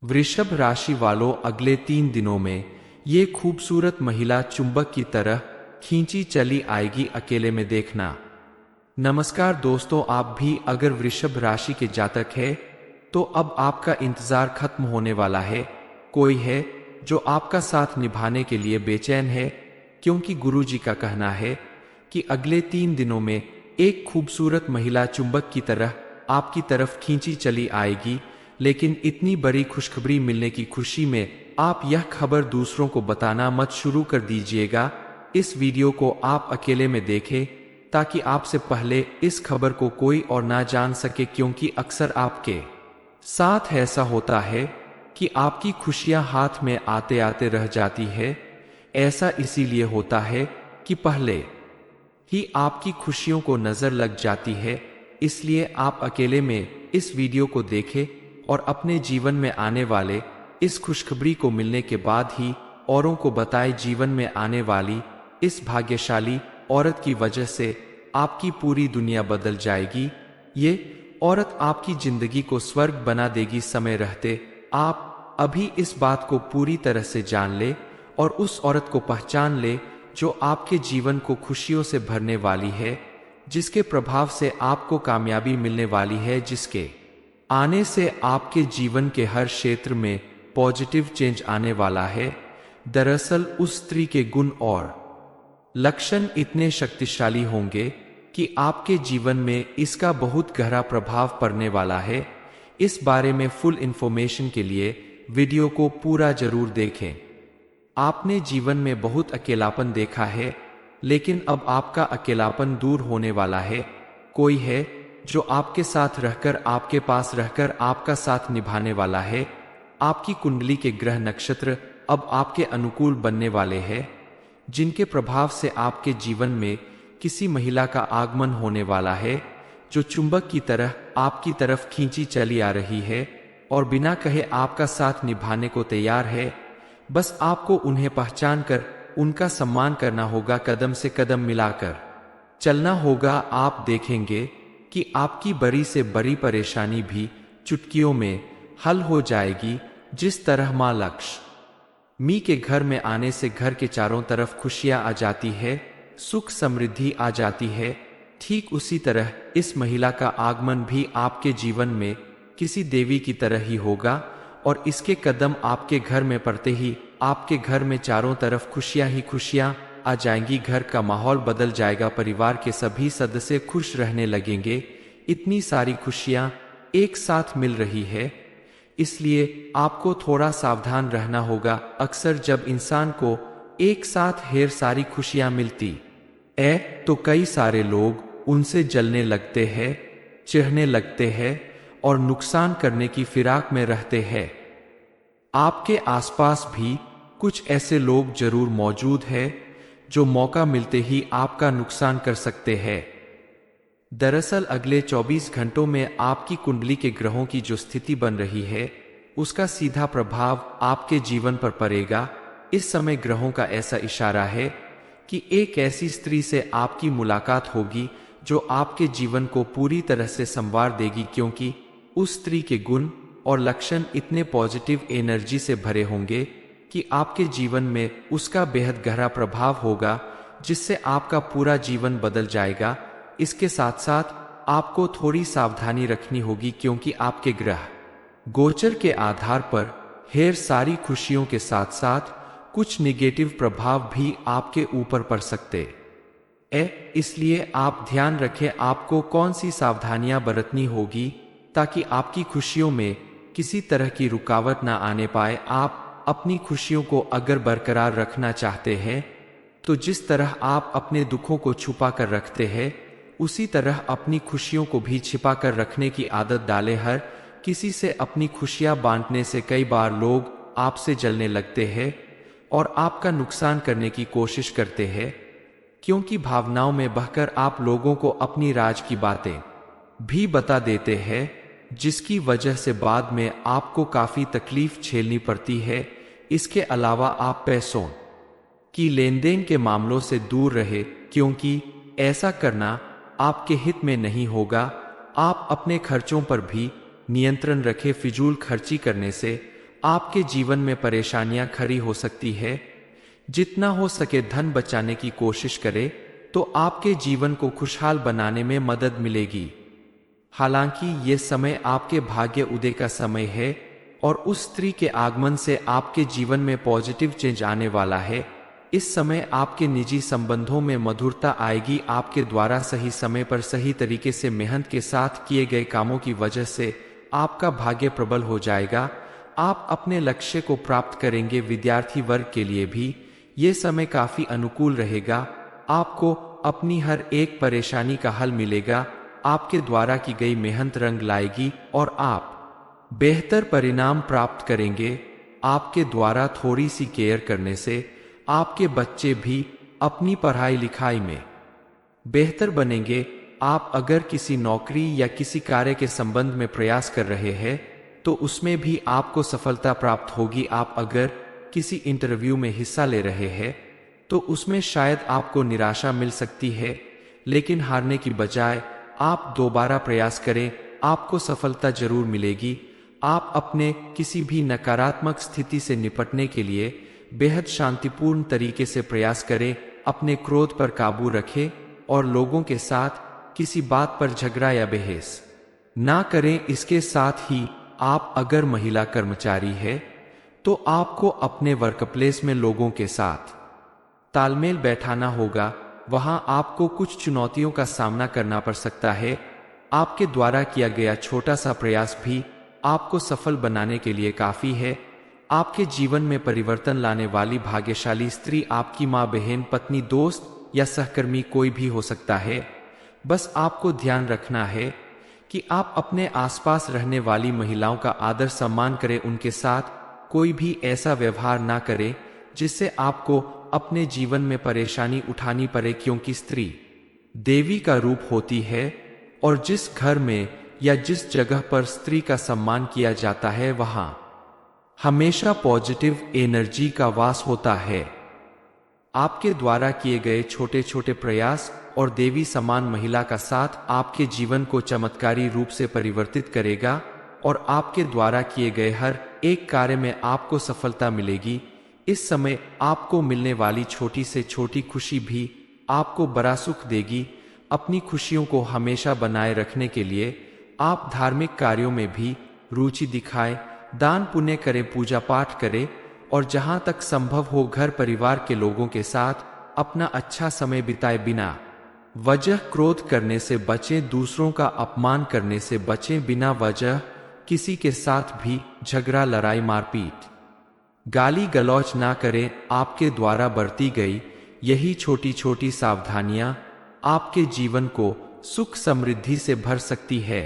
वृषभ राशि वालों, अगले 3 दिनों में ये खूबसूरत महिला चुंबक की तरह खींची चली आएगी, अकेले में देखना। नमस्कार दोस्तों, आप भी अगर वृषभ राशि के जातक हैं तो अब आपका इंतजार खत्म होने वाला है। कोई है जो आपका साथ निभाने के लिए बेचैन है, क्योंकि गुरुजी का कहना है कि अगले 3 दिनों में एक खूबसूरत महिला चुंबक की तरह आपकी तरफ खींची चली आएगी। लेकिन इतनी बड़ी खुशखबरी मिलने की खुशी में आप यह खबर दूसरों को बताना मत शुरू कर दीजिएगा। इस वीडियो को आप अकेले में देखें ताकि आपसे पहले इस खबर को कोई और ना जान सके, क्योंकि अक्सर आपके साथ ऐसा होता है कि आपकी खुशियां हाथ में आते आते रह जाती है। ऐसा इसीलिए होता है कि पहले ही आपकी खुशियों को नजर लग जाती है। इसलिए आप अकेले में इस वीडियो को देखें और अपने जीवन में आने वाले इस खुशखबरी को मिलने के बाद ही औरों को बताएं। जीवन में आने वाली इस भाग्यशाली औरत की वजह से आपकी पूरी दुनिया बदल जाएगी। ये औरत आपकी जिंदगी को स्वर्ग बना देगी। समय रहते आप अभी इस बात को पूरी तरह से जान ले और उस औरत को पहचान ले जो आपके जीवन को खुशियों से भरने वाली है, जिसके प्रभाव से आपको कामयाबी मिलने वाली है, जिसके आने से आपके जीवन के हर क्षेत्र में पॉजिटिव चेंज आने वाला है। दरअसल उस स्त्री के गुण और लक्षण इतने शक्तिशाली होंगे कि आपके जीवन में इसका बहुत गहरा प्रभाव पड़ने वाला है। इस बारे में फुल इंफॉर्मेशन के लिए वीडियो को पूरा जरूर देखें। आपने जीवन में बहुत अकेलापन देखा है, लेकिन अब आपका अकेलापन दूर होने वाला है। कोई है जो आपके साथ रहकर, आपके पास रहकर आपका साथ निभाने वाला है। आपकी कुंडली के ग्रह नक्षत्र अब आपके अनुकूल बनने वाले हैं, जिनके प्रभाव से आपके जीवन में किसी महिला का आगमन होने वाला है जो चुंबक की तरह आपकी तरफ खींची चली आ रही है और बिना कहे आपका साथ निभाने को तैयार है। बस आपको उन्हें पहचान कर उनका सम्मान करना होगा, कदम से कदम मिलाकर चलना होगा। आप देखेंगे कि आपकी बड़ी से बड़ी परेशानी भी चुटकियों में हल हो जाएगी। जिस तरह माँ लक्ष्मी के घर में आने से घर के चारों तरफ खुशियां आ जाती है, सुख समृद्धि आ जाती है, ठीक उसी तरह इस महिला का आगमन भी आपके जीवन में किसी देवी की तरह ही होगा और इसके कदम आपके घर में पड़ते ही आपके घर में चारों तरफ खुशियां ही खुशियां आ जाएंगी। घर का माहौल बदल जाएगा, परिवार के सभी सदस्य खुश रहने लगेंगे। इतनी सारी खुशियां एक साथ मिल रही है, इसलिए आपको थोड़ा सावधान रहना होगा। अक्सर जब इंसान को एक साथ ढेर सारी खुशियां मिलती है तो कई सारे लोग उनसे जलने लगते हैं, चिढ़ने लगते हैं और नुकसान करने की फिराक में रहते हैं। आपके आसपास भी कुछ ऐसे लोग जरूर मौजूद हैं जो मौका मिलते ही आपका नुकसान कर सकते हैं। दरअसल अगले 24 घंटों में आपकी कुंडली के ग्रहों की जो स्थिति बन रही है, उसका सीधा प्रभाव आपके जीवन पर पड़ेगा। इस समय ग्रहों का ऐसा इशारा है कि एक ऐसी स्त्री से आपकी मुलाकात होगी जो आपके जीवन को पूरी तरह से संवार देगी, क्योंकि उस स्त्री के गुण और लक्षण इतने पॉजिटिव एनर्जी से भरे होंगे कि आपके जीवन में उसका बेहद गहरा प्रभाव होगा, जिससे आपका पूरा जीवन बदल जाएगा। इसके साथ साथ आपको थोड़ी सावधानी रखनी होगी, क्योंकि आपके ग्रह गोचर के आधार पर ढेर सारी खुशियों के साथ साथ कुछ निगेटिव प्रभाव भी आपके ऊपर पड़ सकते हैं। इसलिए आप ध्यान रखें आपको कौन सी सावधानियां बरतनी होगी ताकि आपकी खुशियों में किसी तरह की रुकावट ना आने पाए। आप अपनी खुशियों को अगर बरकरार रखना चाहते हैं तो जिस तरह आप अपने दुखों को छुपा कर रखते हैं, उसी तरह अपनी खुशियों को भी छिपा कर रखने की आदत डालें। हर किसी से अपनी खुशियां बांटने से कई बार लोग आपसे जलने लगते हैं और आपका नुकसान करने की कोशिश करते हैं, क्योंकि भावनाओं में बहकर आप लोगों को अपनी राज की बातें भी बता देते हैं, जिसकी वजह से बाद में आपको काफी तकलीफ झेलनी पड़ती है। इसके अलावा आप पैसों की लेनदेन के मामलों से दूर रहे, क्योंकि ऐसा करना आपके हित में नहीं होगा। आप अपने खर्चों पर भी नियंत्रण रखें। फिजूल खर्ची करने से आपके जीवन में परेशानियां खड़ी हो सकती है। जितना हो सके धन बचाने की कोशिश करें तो आपके जीवन को खुशहाल बनाने में मदद मिलेगी। हालांकि ये समय आपके भाग्य उदय का समय है और उस स्त्री के आगमन से आपके जीवन में पॉजिटिव चेंज आने वाला है। इस समय आपके निजी संबंधों में मधुरता आएगी। आपके द्वारा सही समय पर सही तरीके से मेहनत के साथ किए गए कामों की वजह से आपका भाग्य प्रबल हो जाएगा। आप अपने लक्ष्य को प्राप्त करेंगे। विद्यार्थी वर्ग के लिए भी ये समय काफी अनुकूल रहेगा। आपको अपनी हर एक परेशानी का हल मिलेगा। आपके द्वारा की गई मेहनत रंग लाएगी और आप बेहतर परिणाम प्राप्त करेंगे। आपके द्वारा थोड़ी सी केयर करने से आपके बच्चे भी अपनी पढ़ाई लिखाई में बेहतर बनेंगे। आप अगर किसी नौकरी या किसी कार्य के संबंध में प्रयास कर रहे हैं तो उसमें भी आपको सफलता प्राप्त होगी। आप अगर किसी इंटरव्यू में हिस्सा ले रहे हैं तो उसमें शायद आपको निराशा मिल सकती है, लेकिन हारने की बजाय आप दोबारा प्रयास करें, आपको सफलता जरूर मिलेगी। आप अपने किसी भी नकारात्मक स्थिति से निपटने के लिए बेहद शांतिपूर्ण तरीके से प्रयास करें। अपने क्रोध पर काबू रखें और लोगों के साथ किसी बात पर झगड़ा या बहस ना करें। इसके साथ ही आप अगर महिला कर्मचारी है तो आपको अपने वर्कप्लेस में लोगों के साथ तालमेल बैठाना होगा। वहां आपको कुछ चुनौतियों का सामना करना पड़ सकता है। आपके द्वारा किया गया छोटा सा प्रयास भी आपको सफल बनाने के लिए काफी है। आपके जीवन में परिवर्तन लाने वाली भाग्यशाली स्त्री आपकी माँ, बहन, पत्नी, दोस्त या सहकर्मी कोई भी हो सकता है। बस आपको ध्यान रखना है कि आप अपने आसपास रहने वाली महिलाओं का आदर सम्मान करें। उनके साथ कोई भी ऐसा व्यवहार ना करें जिससे आपको अपने जीवन में परेशानी उठानी पड़े, क्योंकि स्त्री देवी का रूप होती है और जिस घर में या जिस जगह पर स्त्री का सम्मान किया जाता है वहां हमेशा पॉजिटिव एनर्जी का वास होता है। आपके द्वारा किए गए छोटे छोटे प्रयास और देवी समान महिला का साथ आपके जीवन को चमत्कारी रूप से परिवर्तित करेगा और आपके द्वारा किए गए हर एक कार्य में आपको सफलता मिलेगी। इस समय आपको मिलने वाली छोटी से छोटी खुशी भी आपको बड़ा सुख देगी। अपनी खुशियों को हमेशा बनाए रखने के लिए आप धार्मिक कार्यों में भी रुचि दिखाएं, दान पुण्य करें, पूजा पाठ करें और जहां तक संभव हो घर परिवार के लोगों के साथ अपना अच्छा समय बिताए। बिना वजह क्रोध करने से बचें, दूसरों का अपमान करने से बचें, बिना वजह किसी के साथ भी झगड़ा, लड़ाई, मारपीट, गाली गलौज ना करें। आपके द्वारा बरती गई यही छोटी छोटी सावधानियां आपके जीवन को सुख समृद्धि से भर सकती है।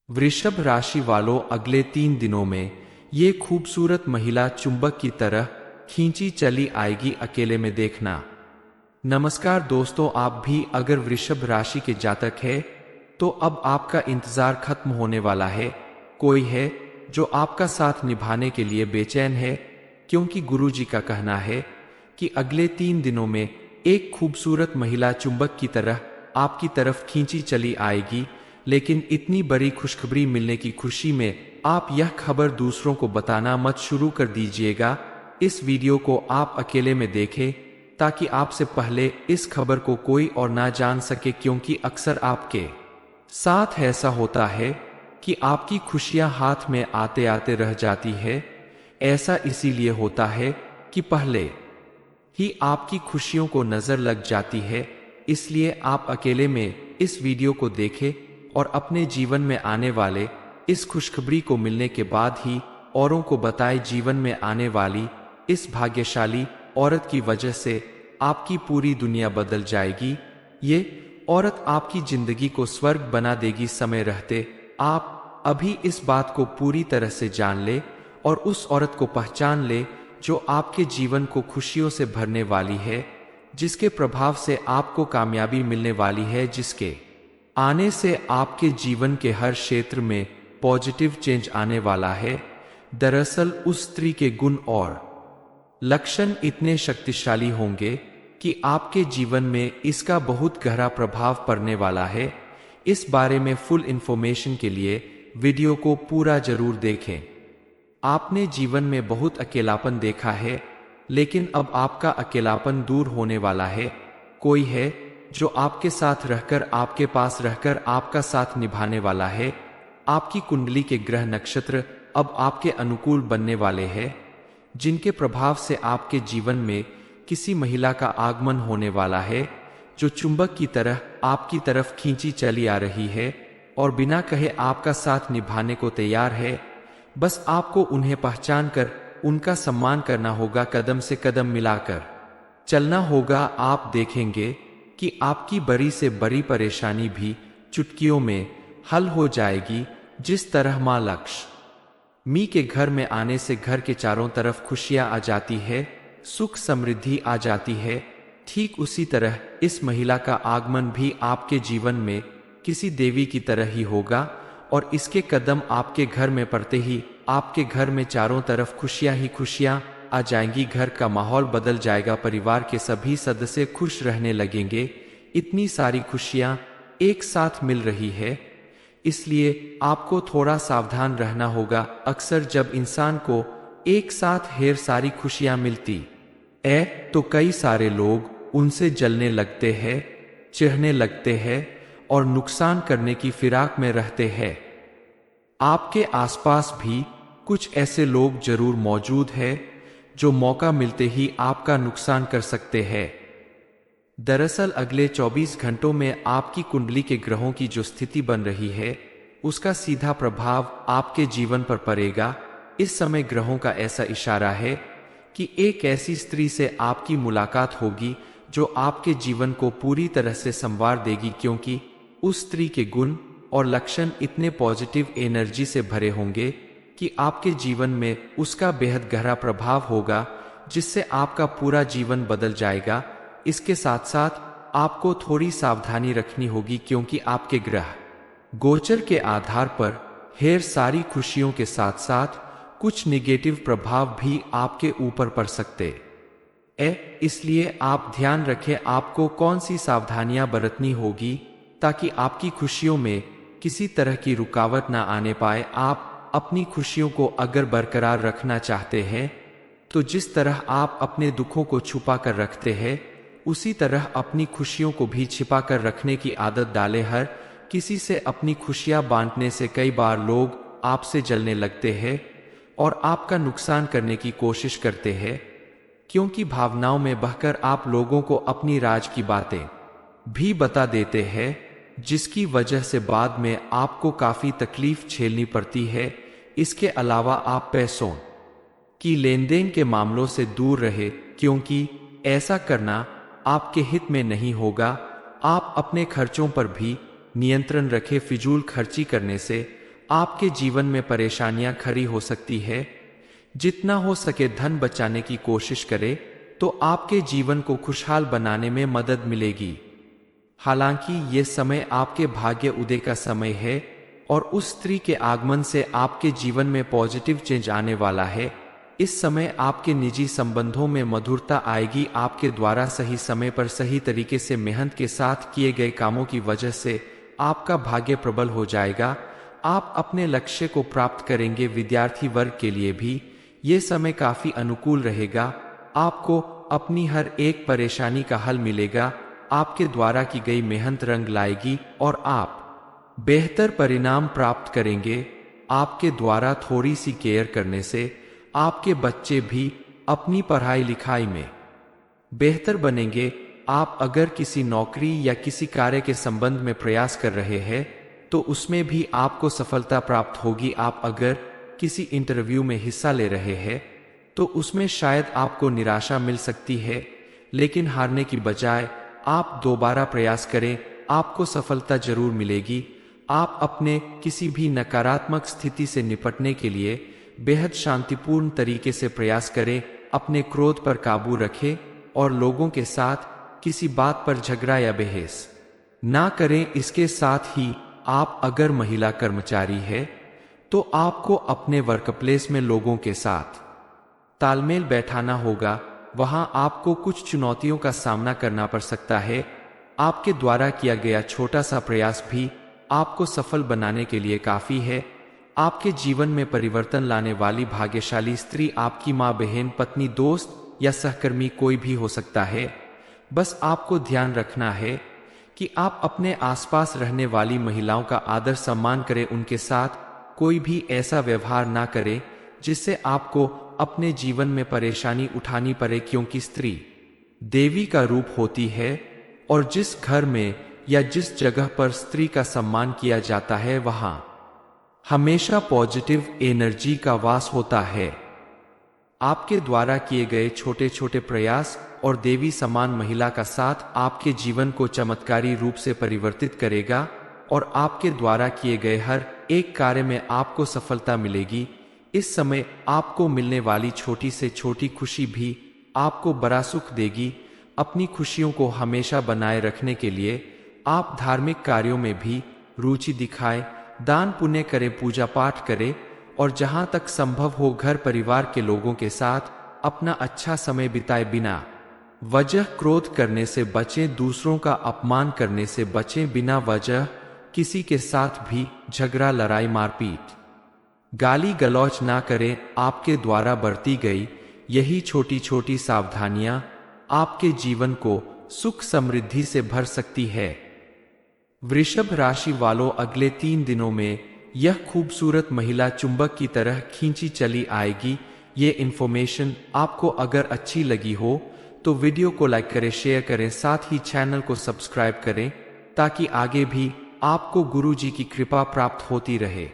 वृषभ राशि वालों, अगले 3 दिनों में ये खूबसूरत महिला चुंबक की तरह खींची चली आएगी, अकेले में देखना। नमस्कार दोस्तों, आप भी अगर वृषभ राशि के जातक है तो अब आपका इंतजार खत्म होने वाला है। कोई है जो आपका साथ निभाने के लिए बेचैन है, क्योंकि गुरुजी का कहना है कि अगले 3 दिनों में एक खूबसूरत महिला चुंबक की तरह आपकी तरफ खींची चली आएगी। लेकिन इतनी बड़ी खुशखबरी मिलने की खुशी में आप यह खबर दूसरों को बताना मत शुरू कर दीजिएगा। इस वीडियो को आप अकेले में देखें ताकि आपसे पहले इस खबर को कोई और ना जान सके, क्योंकि अक्सर आपके साथ ऐसा होता है कि आपकी खुशियां हाथ में आते आते रह जाती है। ऐसा इसीलिए होता है कि पहले ही आपकी खुशियों को नजर लग जाती है। इसलिए आप अकेले में इस वीडियो को देखें और अपने जीवन में आने वाले इस खुशखबरी को मिलने के बाद ही औरों को बताएं। जीवन में आने वाली इस भाग्यशाली औरत की वजह से आपकी पूरी दुनिया बदल जाएगी। ये औरत आपकी जिंदगी को स्वर्ग बना देगी। समय रहते आप अभी इस बात को पूरी तरह से जान ले और उस औरत को पहचान ले जो आपके जीवन को खुशियों से भरने वाली है, जिसके प्रभाव से आपको कामयाबी मिलने वाली है, जिसके आने से आपके जीवन के हर क्षेत्र में पॉजिटिव चेंज आने वाला है। दरअसल उस स्त्री के गुण और लक्षण इतने शक्तिशाली होंगे कि आपके जीवन में इसका बहुत गहरा प्रभाव पड़ने वाला है। इस बारे में फुल इंफॉर्मेशन के लिए वीडियो को पूरा जरूर देखें। आपने जीवन में बहुत अकेलापन देखा है, लेकिन अब आपका अकेलापन दूर होने वाला है। कोई है जो आपके साथ रहकर, आपके पास रहकर आपका साथ निभाने वाला है। आपकी कुंडली के ग्रह नक्षत्र अब आपके अनुकूल बनने वाले हैं, जिनके प्रभाव से आपके जीवन में किसी महिला का आगमन होने वाला है, जो चुंबक की तरह आपकी तरफ खींची चली आ रही है और बिना कहे आपका साथ निभाने को तैयार है। बस आपको उन्हें पहचान कर उनका सम्मान करना होगा, कदम से कदम मिलाकर चलना होगा। आप देखेंगे कि आपकी बड़ी से बड़ी परेशानी भी चुटकियों में हल हो जाएगी। जिस तरह माँ लक्ष्मी के घर में आने से घर के चारों तरफ खुशियां आ जाती है, सुख समृद्धि आ जाती है, ठीक उसी तरह इस महिला का आगमन भी आपके जीवन में किसी देवी की तरह ही होगा और इसके कदम आपके घर में पड़ते ही आपके घर में चारों तरफ खुशियां ही खुशियां आ जाएंगी। घर का माहौल बदल जाएगा, परिवार के सभी सदस्य खुश रहने लगेंगे। इतनी सारी खुशियां एक साथ मिल रही है, इसलिए आपको थोड़ा सावधान रहना होगा। अक्सर जब इंसान को एक साथ ढेर सारी खुशियां मिलती है तो कई सारे लोग उनसे जलने लगते हैं, चिढ़ने लगते हैं और नुकसान करने की फिराक में रहते हैं। आपके आसपास भी कुछ ऐसे लोग जरूर मौजूद हैं जो मौका मिलते ही आपका नुकसान कर सकते हैं। दरअसल अगले 24 घंटों में आपकी कुंडली के ग्रहों की जो स्थिति बन रही है, उसका सीधा प्रभाव आपके जीवन पर पड़ेगा। इस समय ग्रहों का ऐसा इशारा है कि एक ऐसी स्त्री से आपकी मुलाकात होगी जो आपके जीवन को पूरी तरह से संवार देगी, क्योंकि उस स्त्री के गुण और लक्षण इतने पॉजिटिव एनर्जी से भरे होंगे कि आपके जीवन में उसका बेहद गहरा प्रभाव होगा, जिससे आपका पूरा जीवन बदल जाएगा। इसके साथ साथ आपको थोड़ी सावधानी रखनी होगी, क्योंकि आपके ग्रह गोचर के आधार पर ढेर सारी खुशियों के साथ साथ कुछ निगेटिव प्रभाव भी आपके ऊपर पड़ सकते हैं। इसलिए आप ध्यान रखें आपको कौन सी सावधानियां बरतनी होगी ताकि आपकी खुशियों में किसी तरह की रुकावट ना आने पाए। आप अपनी खुशियों को अगर बरकरार रखना चाहते हैं तो जिस तरह आप अपने दुखों को छुपा कर रखते हैं, उसी तरह अपनी खुशियों को भी छिपा कर रखने की आदत डालें। हर किसी से अपनी खुशियां बांटने से कई बार लोग आपसे जलने लगते हैं और आपका नुकसान करने की कोशिश करते हैं, क्योंकि भावनाओं में बहकर आप लोगों को अपनी राज की बातें भी बता देते हैं, जिसकी वजह से बाद में आपको काफी तकलीफ झेलनी पड़ती है। इसके अलावा आप पैसों की लेनदेन के मामलों से दूर रहे, क्योंकि ऐसा करना आपके हित में नहीं होगा। आप अपने खर्चों पर भी नियंत्रण रखें। फिजूल खर्ची करने से आपके जीवन में परेशानियां खड़ी हो सकती है। जितना हो सके धन बचाने की कोशिश करें तो आपके जीवन को खुशहाल बनाने में मदद मिलेगी। हालांकि ये समय आपके भाग्य उदय का समय है और उस स्त्री के आगमन से आपके जीवन में पॉजिटिव चेंज आने वाला है। इस समय आपके निजी संबंधों में मधुरता आएगी। आपके द्वारा सही समय पर सही तरीके से मेहनत के साथ किए गए कामों की वजह से आपका भाग्य प्रबल हो जाएगा। आप अपने लक्ष्य को प्राप्त करेंगे। विद्यार्थी वर्ग के लिए भी ये समय काफी अनुकूल रहेगा। आपको अपनी हर एक परेशानी का हल मिलेगा। आपके द्वारा की गई मेहनत रंग लाएगी और आप बेहतर परिणाम प्राप्त करेंगे। आपके द्वारा थोड़ी सी केयर करने से आपके बच्चे भी अपनी पढ़ाई लिखाई में बेहतर बनेंगे। आप अगर किसी नौकरी या किसी कार्य के संबंध में प्रयास कर रहे हैं तो उसमें भी आपको सफलता प्राप्त होगी। आप अगर किसी इंटरव्यू में हिस्सा ले रहे हैं तो उसमें शायद आपको निराशा मिल सकती है, लेकिन हारने की बजाय आप दोबारा प्रयास करें, आपको सफलता जरूर मिलेगी। आप अपने किसी भी नकारात्मक स्थिति से निपटने के लिए बेहद शांतिपूर्ण तरीके से प्रयास करें। अपने क्रोध पर काबू रखें और लोगों के साथ किसी बात पर झगड़ा या बहस ना करें। इसके साथ ही आप अगर महिला कर्मचारी है तो आपको अपने वर्कप्लेस में लोगों के साथ तालमेल बैठाना होगा। वहां आपको कुछ चुनौतियों का सामना करना पड़ सकता है। आपके द्वारा किया गया छोटा सा प्रयास भी आपको सफल बनाने के लिए काफी है। आपके जीवन में परिवर्तन लाने वाली भाग्यशाली स्त्री आपकी माँ, बहन, पत्नी, दोस्त या सहकर्मी कोई भी हो सकता है। बस आपको ध्यान रखना है कि आप अपने आसपास रहने वाली महिलाओं का आदर सम्मान करें, उनके साथ कोई भी ऐसा व्यवहार ना करें जिससे आपको अपने जीवन में परेशानी उठानी पड़े, क्योंकि स्त्री देवी का रूप होती है और जिस घर में या जिस जगह पर स्त्री का सम्मान किया जाता है वहां हमेशा पॉजिटिव एनर्जी का वास होता है। आपके द्वारा किए गए छोटे छोटे प्रयास और देवी समान महिला का साथ आपके जीवन को चमत्कारी रूप से परिवर्तित करेगा और आपके द्वारा किए गए हर एक कार्य में आपको सफलता मिलेगी। इस समय आपको मिलने वाली छोटी से छोटी खुशी भी आपको बड़ा सुख देगी। अपनी खुशियों को हमेशा बनाए रखने के लिए आप धार्मिक कार्यों में भी रुचि दिखाएं, दान पुण्य करें, पूजा पाठ करें और जहां तक संभव हो घर परिवार के लोगों के साथ अपना अच्छा समय बिताए। बिना वजह क्रोध करने से बचें, दूसरों का अपमान करने से बचें, बिना वजह किसी के साथ भी झगड़ा, लड़ाई, मारपीट, गाली गलौज ना करें। आपके द्वारा बरती गई यही छोटी छोटी सावधानियां आपके जीवन को सुख समृद्धि से भर सकती है। वृषभ राशि वालों, अगले 3 दिनों में यह खूबसूरत महिला चुंबक की तरह खींची चली आएगी। ये इन्फॉर्मेशन आपको अगर अच्छी लगी हो तो वीडियो को लाइक करें, शेयर करें, साथ ही चैनल को सब्सक्राइब करें ताकि आगे भी आपको गुरु जी की कृपा प्राप्त होती रहे।